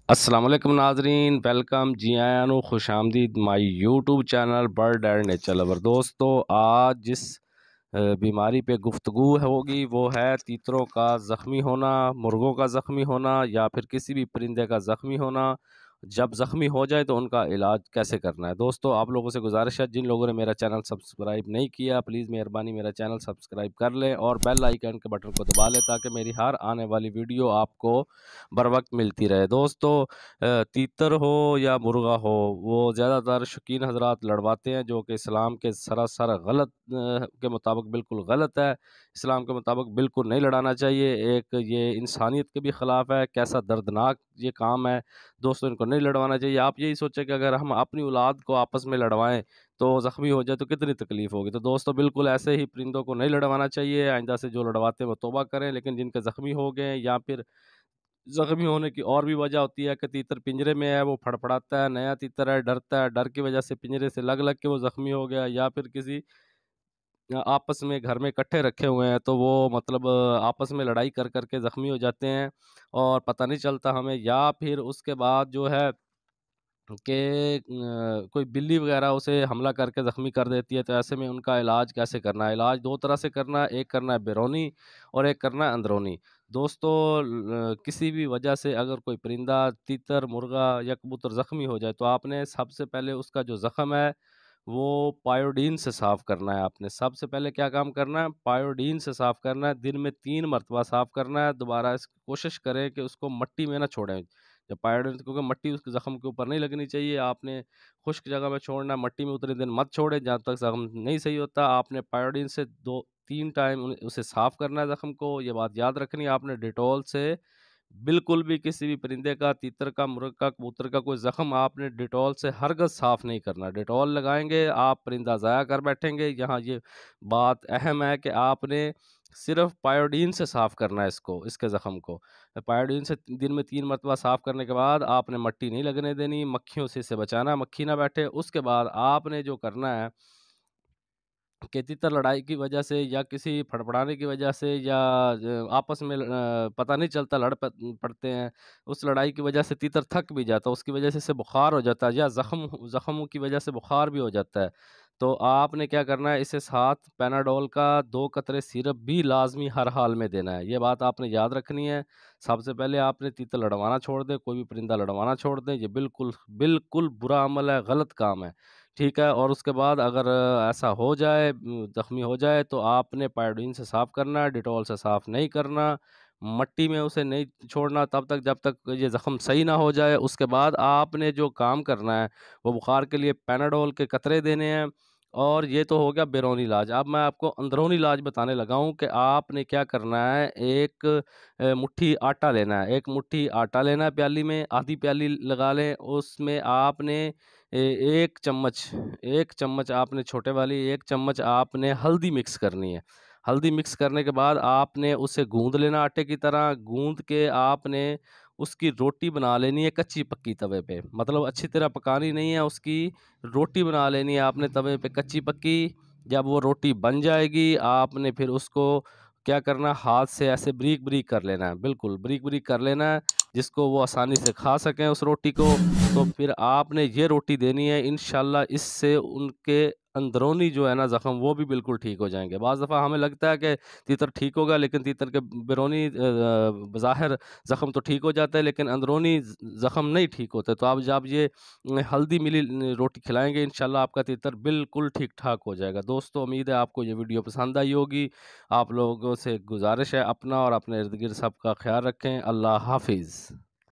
السلام علیکم ناظرین، ویلکم جی آیاں نو خوش آمدید my YouTube channel bird and nature lover. دوستو، آج جس بیماری پہ گفتگو ہوگی وہ ہے تیتروں کا زخمی ہونا، مرغوں کا زخمی ہونا یا پھر کسی بھی پرندے کا زخمی ہونا۔ جب زخمی ہو جائے تو ان کا علاج کیسے کرنا ہے۔ دوستو، آپ لوگوں سے گزارش ہے، جن لوگوں نے میرا چینل سبسکرائب نہیں کیا پلیز مہربانی میرا چینل سبسکرائب کر لیں اور بیل آئیکن کے بٹن کو دبا لیں تاکہ میری ہر آنے والی ویڈیو آپ کو بر وقت ملتی رہے۔ دوستو، تیتر ہو یا مرغا ہو، وہ زیادہ تر شوقین حضرات لڑواتے ہیں، جو کہ اسلام کے سراسر غلط کے مطابق بالکل غلط ہے۔ اسلام کے مطابق بالکل نہیں لڑانا چاہیے، ایک یہ انسانیت کے بھی خلاف ہے، کیسا دردناک یہ کام ہے۔ دوستو، ان کو نہیں لڑوانا چاہیے۔ آپ یہی سوچیں کہ اگر ہم اپنی اولاد کو آپس میں لڑوائیں تو زخمی ہو جائے تو کتنی تکلیف ہوگی۔ تو دوستو، بالکل ایسے ہی پرندوں کو نہیں لڑوانا چاہیے۔ آئندہ سے جو لڑواتے ہیں وہ توبہ کریں، لیکن جن کے زخمی ہو گئے یا پھر زخمی ہونے کی اور بھی وجہ ہوتی ہے کہ تیتر پنجرے میں ہے، وہ پھڑپڑاتا ہے، نیا تیتر ہے، ڈرتا ہے، ڈر کی وجہ سے پنجرے سے لگ لگ کے وہ زخمی ہو گیا، یا پھر کسی آپس میں گھر میں اکٹھے رکھے ہوئے ہیں تو وہ مطلب آپس میں لڑائی کر کر کے زخمی ہو جاتے ہیں اور پتہ نہیں چلتا ہمیں، یا پھر اس کے بعد جو ہے کہ کوئی بلی وغیرہ اسے حملہ کر کے زخمی کر دیتی ہے۔ تو ایسے میں ان کا علاج کیسے کرنا ہے؟ علاج دو طرح سے کرنا ہے، ایک کرنا ہے بیرونی اور ایک کرنا ہے اندرونی۔ دوستو، کسی بھی وجہ سے اگر کوئی پرندہ، تیتر، مرغا یا کبوتر زخمی ہو جائے تو آپ نے سب سے پہلے اس کا جو زخم ہے وہ پائیوڈین سے صاف کرنا ہے۔ آپ نے سب سے پہلے کیا کام کرنا ہے؟ پائیوڈین سے صاف کرنا ہے، دن میں 3 مرتبہ صاف کرنا ہے۔ دوبارہ اس کوشش کریں کہ اس کو مٹی میں نہ چھوڑیں، جب پائیوڈین، کیونکہ مٹی اس کے زخم کے اوپر نہیں لگنی چاہیے۔ آپ نے خشک جگہ میں چھوڑنا ہے، مٹی میں اتنے دن مت چھوڑیں جب تک زخم نہیں صحیح ہوتا۔ آپ نے پائیوڈین سے 2-3 ٹائم اسے صاف کرنا ہے زخم کو۔ یہ بات یاد رکھنی ہے، آپ نے ڈیٹول سے بالکل بھی کسی بھی پرندے کا، تیتر کا، مرغ کا، کبوتر کا کوئی زخم آپ نے ڈیٹول سے ہرگز صاف نہیں کرنا۔ ڈیٹول لگائیں گے آپ پرندہ ضائع کر بیٹھیں گے۔ یہاں یہ بات اہم ہے کہ آپ نے صرف پائیوڈین سے صاف کرنا ہے اس کے زخم کو۔ پائیوڈین سے دن میں 3 مرتبہ صاف کرنے کے بعد آپ نے مٹی نہیں لگنے دینی، مکھیوں سے اسے بچانا، مکھی نہ بیٹھے۔ اس کے بعد آپ نے جو کرنا ہے کہ تیتر لڑائی کی وجہ سے یا کسی پھڑپڑانے کی وجہ سے یا آپس میں پتہ نہیں چلتا پڑتے ہیں، اس لڑائی کی وجہ سے تیتر تھک بھی جاتا ہے، اس کی وجہ سے اسے بخار ہو جاتا ہے، یا زخموں کی وجہ سے بخار بھی ہو جاتا ہے، تو آپ نے کیا کرنا ہے؟ اسے ساتھ پیناڈول کا 2 قطرے سیرپ بھی لازمی ہر حال میں دینا ہے۔ یہ بات آپ نے یاد رکھنی ہے۔ سب سے پہلے آپ نے تیتر لڑوانا چھوڑ دیں، کوئی بھی پرندہ لڑوانا چھوڑ دیں، یہ بالکل بالکل برا عمل ہے، غلط کام ہے، ٹھیک ہے۔ اور اس کے بعد اگر ایسا ہو جائے، زخمی ہو جائے، تو آپ نے پائیوڈین سے صاف کرنا ہے، ڈیٹول سے صاف نہیں کرنا، مٹی میں اسے نہیں چھوڑنا تب تک جب تک یہ زخم صحیح نہ ہو جائے۔ اس کے بعد آپ نے جو کام کرنا ہے وہ بخار کے لیے پیناڈول کے قطرے دینے ہیں، اور یہ تو ہو گیا بیرونی علاج۔ اب میں آپ کو اندرونی علاج بتانے لگا ہوں کہ آپ نے کیا کرنا ہے۔ ایک مٹھی آٹا لینا ہے، ایک مٹھی آٹا لینا ہے پیالی میں، آدھی پیالی لگا لیں، اس میں آپ نے ایک چمچ آپ نے چھوٹے والی، 1 چمچ آپ نے ہلدی مکس کرنی ہے۔ ہلدی مکس کرنے کے بعد آپ نے اسے گوندھ لینا آٹے کی طرح، گوندھ کے آپ نے اس کی روٹی بنا لینی ہے کچی پکی توے پہ، مطلب اچھی طرح پکانی نہیں ہے، اس کی روٹی بنا لینی ہے آپ نے توے پہ کچی پکی۔ جب وہ روٹی بن جائے گی آپ نے پھر اس کو کیا کرنا، ہاتھ سے ایسے بریک بریک کر لینا ہے، بالکل بریک بریک کر لینا ہے، جس کو وہ آسانی سے کھا سکیں اس روٹی کو۔ تو پھر آپ نے یہ روٹی دینی ہے، انشاءاللہ اس سے ان کے اندرونی جو ہے نا زخم وہ بھی بالکل ٹھیک ہو جائیں گے۔ بعض دفعہ ہمیں لگتا ہے کہ تیتر ٹھیک ہوگا، لیکن تیتر کے بیرونی بظاہر زخم تو ٹھیک ہو جاتا ہے لیکن اندرونی زخم نہیں ٹھیک ہوتے۔ تو آپ جب یہ ہلدی ملی روٹی کھلائیں گے انشاءاللہ آپ کا تیتر بالکل ٹھیک ٹھاک ہو جائے گا۔ دوستو، امید ہے آپ کو یہ ویڈیو پسند آئی ہوگی۔ آپ لوگوں سے گزارش ہے اپنا اور اپنے ارد گرد سب کا خیال رکھیں۔ اللہ حافظ۔